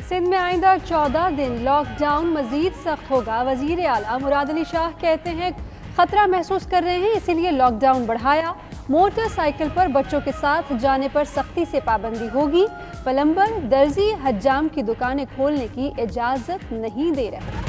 सिंध में आइंदा 14 दिन लॉकडाउन मजीद सख्त होगा। वजीर आला मुराद अली शाह कहते हैं खतरा महसूस कर रहे हैं, इसीलिए लॉकडाउन बढ़ाया। मोटरसाइकिल पर बच्चों के साथ जाने पर सख्ती से पाबंदी होगी। प्लम्बर, दर्जी, हज्जाम की दुकानें खोलने की इजाजत नहीं दे रहे।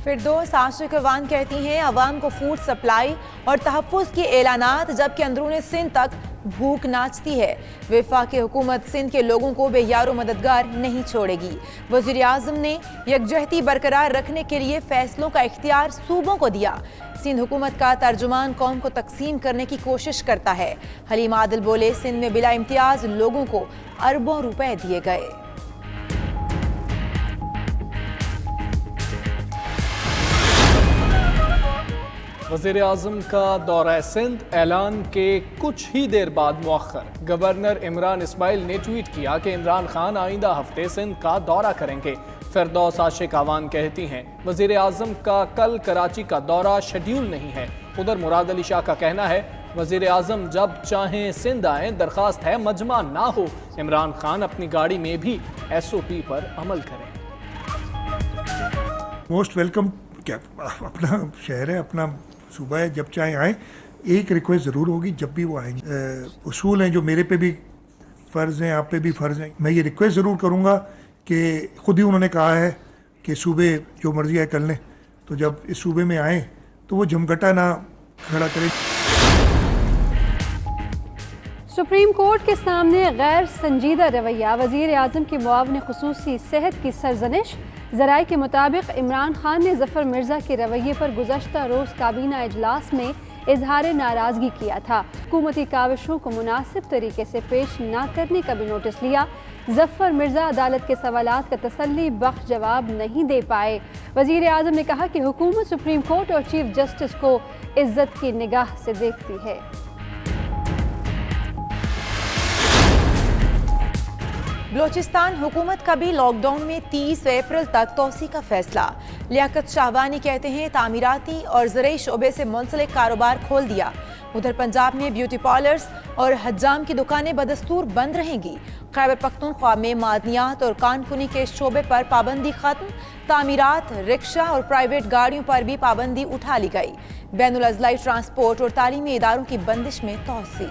फिरदौस आशिक अवान कहती हैं अवाम को फूड सप्लाई और तहफ़्फ़ुज़ के ऐलानात, जबकि अंदरूनी सिंध तक भूख नाचती है। वफाकी हुकूमत सिंध के लोगों को बेयारो मददगार नहीं छोड़ेगी। वज़ीर आज़म ने यकजहती बरकरार रखने के लिए फैसलों का इख्तियार सूबों को दिया। सिंध हुकूमत का तर्जुमान कौम को तकसीम करने की कोशिश करता है। हलीम आदिल बोले, सिंध में बिला इम्तियाज लोगों को अरबों रुपए दिए गए। वज़ीर आज़म का दौरा सिंध ऐलान के कुछ ही देर बाद मुअख्खर। गवर्नर इमरान इस्माइल ने ट्वीट किया कि इमरान खान आइंदा हफ्ते सिंध का दौरा करेंगे। फिरदौस आशिक अवान कहती हैं वज़ीर आज़म का कल कराची का दौरा शेड्यूल नहीं है। उधर मुराद अली शाह का कहना है वज़ीर आज़म जब चाहें सिंध आएँ, दरख्वास्त है मजमा ना हो। इमरान खान अपनी गाड़ी में भी SOP पर अमल करें। Most welcome. क्या अपना शहर है, अपना सूबा है, जब चाहे आए। एक रिक्वेस्ट ज़रूर होगी जब भी वो आएंगे। उसूल हैं जो मेरे पे भी फ़र्ज़ हैं, आप पे भी फ़र्ज़ हैं। मैं ये रिक्वेस्ट ज़रूर करूँगा कि ख़ुद ही उन्होंने कहा है कि सूबे जो मर्ज़ी है कर लें, तो जब इस सूबे में आएँ तो वो झमघटा ना खड़ा करें। सुप्रीम कोर्ट के सामने गैर संजीदा रवैया, वज़ीर आज़म की मुआवन ख़ुसूसी सेहत की सरजनिश। ज़राए के मुताबिक इमरान खान ने ज़फ़र मिर्ज़ा के रवैये पर गुज़श्ता रोज़ काबीना इजलास में इजहार नाराज़गी किया था। हुकूमती काविशों को मुनासिब तरीके से पेश न करने का भी नोटिस लिया। ज़फ़र मिर्ज़ा अदालत के सवालात का तसल्ली बख्श जवाब नहीं दे पाए। वज़ीर आज़म ने कहा कि हुकूमत सुप्रीम कोर्ट और चीफ जस्टिस को इज़्ज़त की निगाह से देखती है। बलोचिस्तान हुकूमत का भी लॉकडाउन में 30 अप्रैल तक तोसी का फैसला। लियाकत शाहवानी कहते हैं तामीराती और ज़राई शोबे से मुंसलिक कारोबार खोल दिया। उधर पंजाब में ब्यूटी पार्लर्स और हज्जाम की दुकानें बदस्तूर बंद रहेंगी। खैबर पख्तूनख्वा में मादनियात और कानकुनी के शोबे पर पाबंदी खत्म। तामीरात, रिक्शा और प्राइवेट गाड़ियों पर भी पाबंदी उठा ली गई। बैनुल अज़लाई ट्रांसपोर्ट और तालीमी इदारों की बंदिश में तोसी।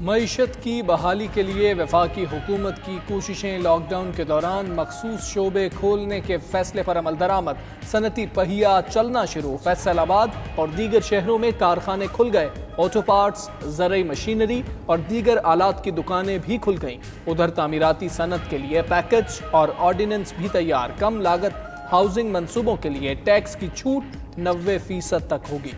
मईशत की बहाली के लिए वफाकी हुकूमत की कोशिशें। लॉकडाउन के दौरान मखसूस शोबे खोलने के फैसले पर अमल दरामद। सनती पहिया चलना शुरू। फैसलाबाद और दीगर शहरों में कारखाने खुल गए। ऑटो पार्ट्स, ज़राई मशीनरी और दीगर आलात की दुकानें भी खुल गईं। उधर तामीराती सनत के लिए पैकेज और ऑर्डिनेंस भी तैयार। कम लागत हाउसिंग मंसूबों के लिए टैक्स की छूट 90% तक होगी।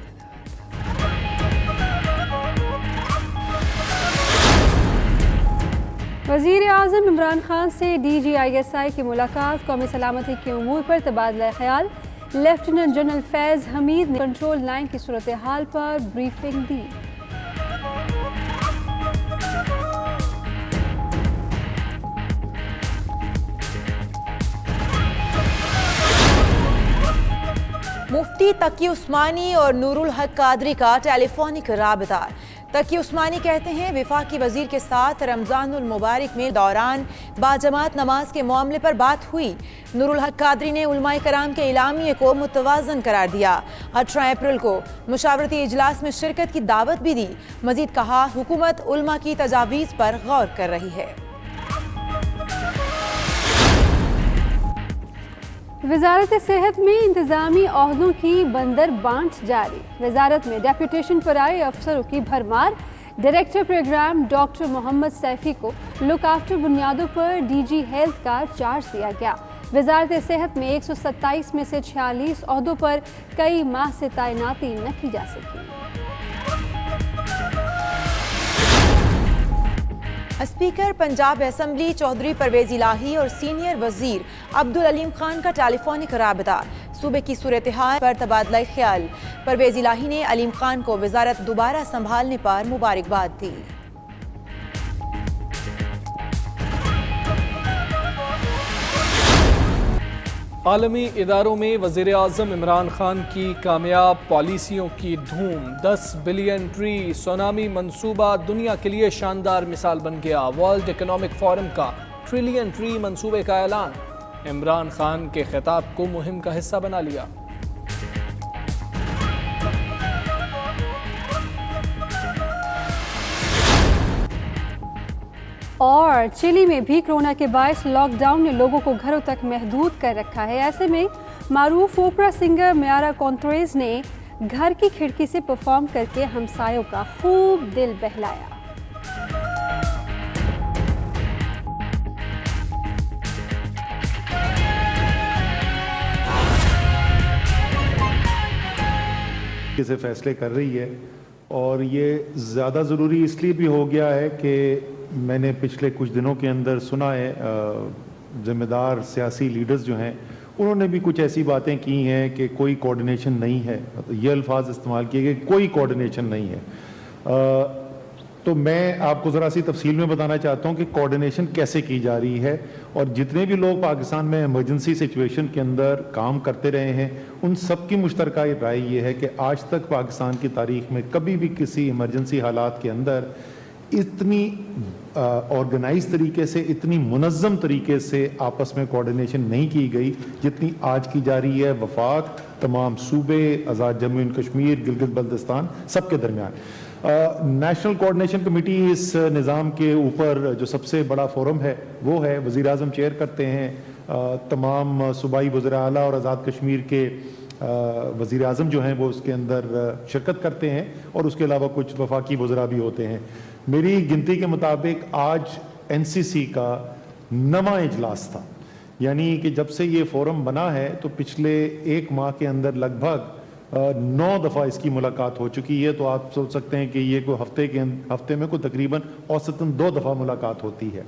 वज़ीर आज़म इमरान खान से DGISI की मुलाकात। कौमी सलामती के उमूर पर तबादला ख्याल। लेफ्टिनेंट जनरल फैज़ हमीद ने कंट्रोल लाइन की सूरत हाल पर ब्रीफिंग दी। मुफ्ती तकी उस्मानी और नूरुल हक कादरी का टेलीफोनिक राबता। तकी उस्मानी कहते हैं वफाकी वजीर के साथ रमज़ानुल मुबारक में दौरान बाजमात नमाज के मामले पर बात हुई। नूरुल हक कादरी ने उलमाए कराम के इलामिये को मुतवाज़न करार दिया। 18 अप्रैल को मुशावरती इजलास में शिरकत की दावत भी दी। मजीद कहा हुकूमत उलमा की तजावीज़ पर गौर कर रही है। वजारत सेहत में इंतजामी ओहदों की बंदर बांट जारी। वजारत में डेप्यूटेशन पर आए अफसरों की भरमार। Director program doctor Mohammad Saifi को लुक आफ्टर बुनियादों पर DG हेल्थ का चार्ज दिया गया। वजारत सेहत में 127 में से 46 ओहदों पर कई माह से तैनाती न की जा सकी। स्पीकर पंजाब असम्बली चौधरी परवेज इलाही और सीनियर वजीर अब्दुल अलीम खान का टेलीफोनिक राबता। सूबे की सूरत हाल पर तबादला ख्याल। परवेज इलाही ने अलीम खान को वजारत दोबारा संभालने पर मुबारकबाद दी। आलमी इदारों में वज़ीर-ए-आज़म इमरान खान की कामयाब पॉलिसियों की धूम। 10 बिलियन ट्री सुनामी मंसूबा दुनिया के लिए शानदार मिसाल बन गया। वर्ल्ड इकोनॉमिक फोरम का ट्रिलियन ट्री मंसूबे का ऐलान। इमरान खान के खिताब को मुहिम का हिस्सा बना लिया। और चिली में भी कोरोना के बायस लॉकडाउन ने लोगों को घरों तक महदूद कर रखा है। ऐसे में मारूफ ओपरा सिंगर मियारा कॉन्ट्रेज ने घर की खिड़की से परफॉर्म करके हमसायों का खूब दिल बहलाया। से फैसले कर रही है और ये ज़्यादा ज़रूरी इसलिए भी हो गया है कि मैंने पिछले कुछ दिनों के अंदर सुना है ज़िम्मेदार सियासी लीडर्स जो हैं उन्होंने भी कुछ ऐसी बातें की हैं कि कोई कोऑर्डिनेशन नहीं है। ये अल्फाज इस्तेमाल किए गए, कोई कोऑर्डिनेशन नहीं है। तो मैं आपको ज़रा सी तफसील में बताना चाहता हूँ कि कोऑर्डिनेशन कैसे की जा रही है और जितने भी लोग पाकिस्तान में इमरजेंसी सिचुएशन के अंदर काम करते रहे हैं उन सब की मुश्तरका राय ये है कि आज तक पाकिस्तान की तारीख में कभी भी किसी इमरजेंसी हालात के अंदर इतनी ऑर्गेनाइज तरीके से, इतनी मुनज़्ज़म तरीके से आपस में कोऑर्डिनेशन नहीं की गई जितनी आज की जा रही है। वफाक, तमाम सूबे, आज़ाद जम्मू एंड कश्मीर, गिलगित बल्तिस्तान, सबके दरमियान नेशनल कोऑर्डिनेशन कमेटी इस निज़ाम के ऊपर जो सबसे बड़ा फोरम है वो है। वज़ीर-ए-आज़म चेयर करते हैं। तमाम सूबाई वज़ीर आला और आज़ाद कश्मीर के वज़ीर-ए-आज़म जो हैं वो उसके अंदर शिरकत करते हैं और उसके अलावा कुछ वफाकी वज़रा भी होते हैं। मेरी गिनती के मुताबिक आज NCC का 9वां इजलास था, यानी कि जब से ये फोरम बना है तो पिछले 1 माह के अंदर लगभग 9 दफ़ा इसकी मुलाकात हो चुकी है। तो आप सोच सकते हैं कि ये कोई हफ्ते में कोई तकरीबन औसतन 2 दफ़ा मुलाकात होती है।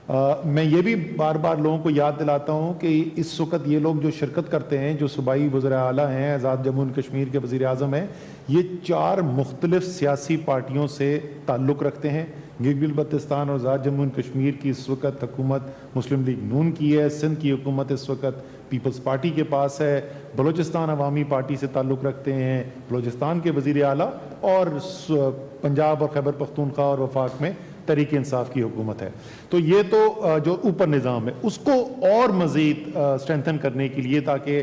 मैं ये भी बार बार लोगों को याद दिलाता हूँ कि इस वक्त ये लोग जो शिरकत करते हैं, जो सूबाई वज़ीर आला हैं, आज़ाद जम्मू एंड कश्मीर के वज़ीर-ए-आज़म हैं, ये 4 मुख्तलिफ सियासी पार्टियों से ताल्लुक़ रखते हैं। गिलगित बल्तिस्तान और आज़ाद जम्मू एंड कश्मीर की इस वक्त हुकूमत मुस्लिम लीग नून की है। सिंध की हुकूमत इस वक्त पीपल्स पार्टी के पास है। बलूचिस्तान अवामी पार्टी से ताल्लुक़ रखते हैं बलूचिस्तान के वज़ीर आला, और पंजाब और खैबर पख्तूनख्वा और वफाक में तहरीक इंसाफ की हुकूमत है। तो ये तो जो ऊपर निज़ाम है उसको और मज़ीद स्ट्रेंथन करने के लिए, ताकि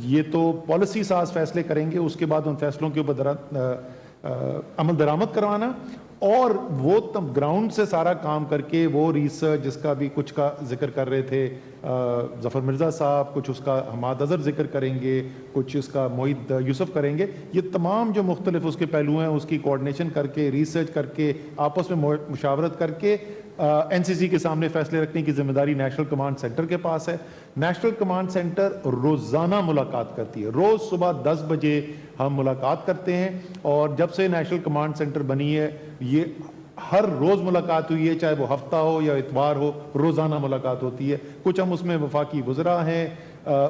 ये तो पॉलिसी साज फैसले करेंगे, उसके बाद उन फैसलों के ऊपर अमल दरामद करवाना और वो तब ग्राउंड से सारा काम करके वो रिसर्च जिसका भी कुछ का जिक्र कर रहे थे ज़फ़र मिर्ज़ा साहब, कुछ उसका हमाद अज़हर जिक्र करेंगे, कुछ उसका मोहित यूसुफ करेंगे। ये तमाम जो मुख्तलिफ उसके पहलू हैं उसकी कोऑर्डिनेशन करके, रिसर्च करके, आपस में मुशावरत करके NCC के सामने फैसले रखने की जिम्मेदारी नेशनल कमांड सेंटर के पास है। नेशनल कमांड सेंटर रोज़ाना मुलाकात करती है। रोज़ सुबह 10 बजे हम मुलाकात करते हैं और जब से नेशनल कमांड सेंटर बनी है ये हर रोज़ मुलाकात हुई है, चाहे वो हफ्ता हो या इतवार हो, रोज़ाना मुलाकात होती है। कुछ हम उसमें वफाकी वज़रा हैं,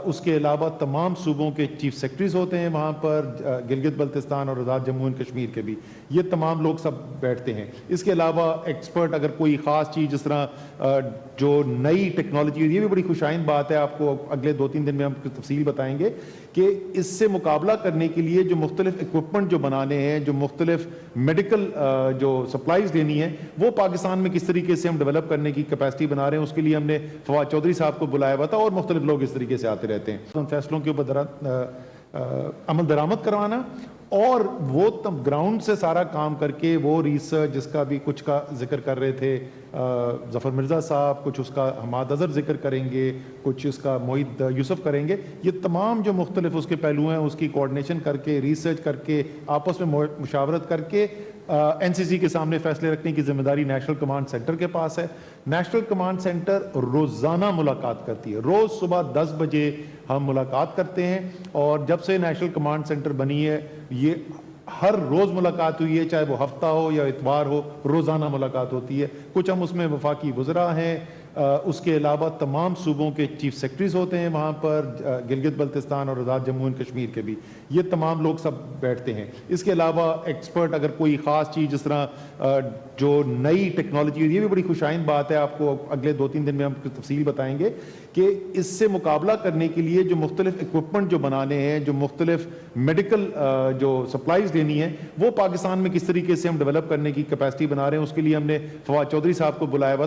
उसके अलावा तमाम सूबों के चीफ सेक्रेटरीज होते हैं वहाँ पर, गिलगित बल्तिस्तान और आज़ाद जम्मू एंड कश्मीर के भी, ये तमाम लोग सब बैठते हैं। इसके अलावा एक्सपर्ट अगर कोई ख़ास चीज़ जिस तरह जो नई टेक्नोलॉजी, ये भी बड़ी खुशाइन बात है, आपको अगले 2-3 दिन में हम तफसील बताएंगे कि इससे मुकाबला करने के लिए जो मुख्तलिफ इक्विपमेंट जो बनाने हैं, जो मुख्तलिफ मेडिकल जो सप्लाईज देनी है, वो पाकिस्तान में किस तरीके से हम डेवलप करने की कैपेसिटी बना रहे हैं। उसके लिए हमने फवाद चौधरी साहब को बुलाया हुआ था और मुख्तलिफ लोग इस तरीके से आते रहते हैं। उन फैसलों के ऊपर अमल दरामद करवाना और वो तब ग्राउंड से सारा काम करके वो रिसर्च जिसका भी कुछ का जिक्र कर रहे थे ज़फ़र मिर्ज़ा साहब, कुछ उसका हमाद अज़हर जिक्र करेंगे, कुछ उसका मोहित यूसुफ करेंगे। ये तमाम जो मुख्तलिफ उसके पहलू हैं उसकी कोऑर्डिनेशन करके, रिसर्च करके, आपस में मुशावरत करके NCC के सामने फैसले रखने की जिम्मेदारी नेशनल कमांड सेंटर के पास है। नेशनल कमांड सेंटर रोज़ाना मुलाकात करती है। रोज़ सुबह 10 बजे हम मुलाकात करते हैं और जब से नेशनल कमांड सेंटर बनी है ये हर रोज़ मुलाकात हुई है, चाहे वो हफ्ता हो या इतवार हो, रोज़ाना मुलाकात होती है। कुछ हम उसमें वफाकी वज़रा हैं, उसके अलावा तमाम सूबों के चीफ सेक्रेटरीज होते हैं वहाँ पर, गिलगित बल्तिस्तान और आज़ाद जम्मू एंड कश्मीर के भी, ये तमाम लोग सब बैठते हैं। इसके अलावा एक्सपर्ट अगर कोई ख़ास चीज़ जिस तरह जो नई टेक्नोलॉजी, ये भी बड़ी खुशाइन बात है, आपको अगले 2-3 दिन में हम कुछ तफसील बताएंगे कि इससे मुकाबला करने के लिए जो मुख्तलिफ इक्विपमेंट जो बनाने हैं, जो मुख्तलिफ मेडिकल जो सप्लाईज देनी है, वो पाकिस्तान में किस तरीके से हम डेवलप करने की कैपेसिटी बना रहे हैं, उसके लिए हमने फवाद चौधरी साहब को बुलाया हुआ था।